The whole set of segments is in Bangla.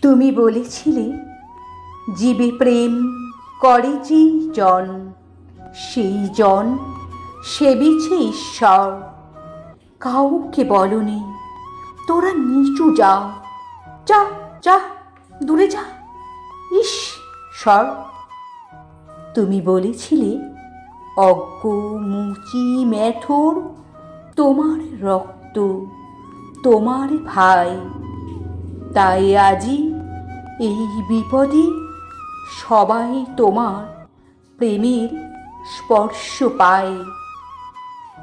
তুমি বলেছিলে জীবে প্রেম করে যেই জন সেই জন সেবিছে ঈশ্বর। কাউকে বলনি তোরা নিচু যা, যা যা দূরে যা, ইস সর। তুমি বলেছিলে অজ্ঞ মুচি মেথর তোমার রক্ত, তোমার ভাই। তাই আজি এই বিপদে সবাই তোমার প্রেমের স্পর্শ পায়।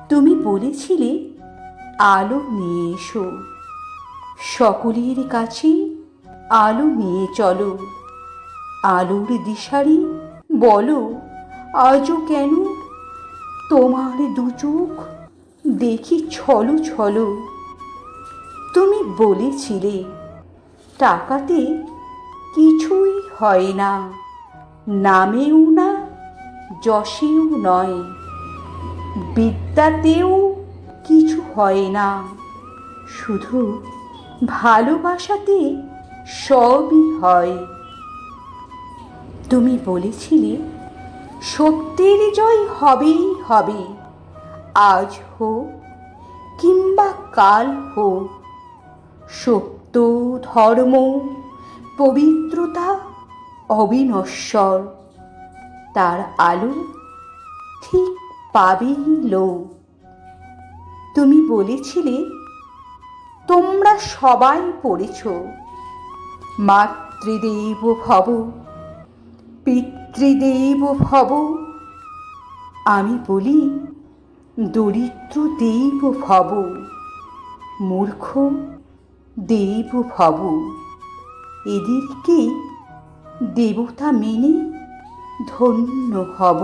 তুমি বলেছিলে আলো নিয়ে এসো, সকলের কাছে আলো নিয়ে চলো। আলোর দিশারি বলো আজও কেন তোমার দু চোখ দেখি ছলো ছলো। তুমি বলেছিলে টাকাতে কিছুই হয় না, নামেও না যশেও নয়, বিদ্যাতেও কিছু হয় না, শুধু ভালোবাসাতে সবই হয়। তুমি বলেছিলে সত্যের জয় হবেই হবে, আজ হোক কিংবা কাল হোক। সত্য ধর্ম পবিত্রতা অবিনশ্বর, তার আলো ঠিক পাবেই লোক। তুমি বলেছিলে তোমরা সবাই পড়েছ মাতৃদেব ভব পিতৃদেব ভব। আমি বলি দরিদ্র দেব ভব, মূর্খ দেব ভব। এদেরকে দেবতা মেনে ধন্য হব।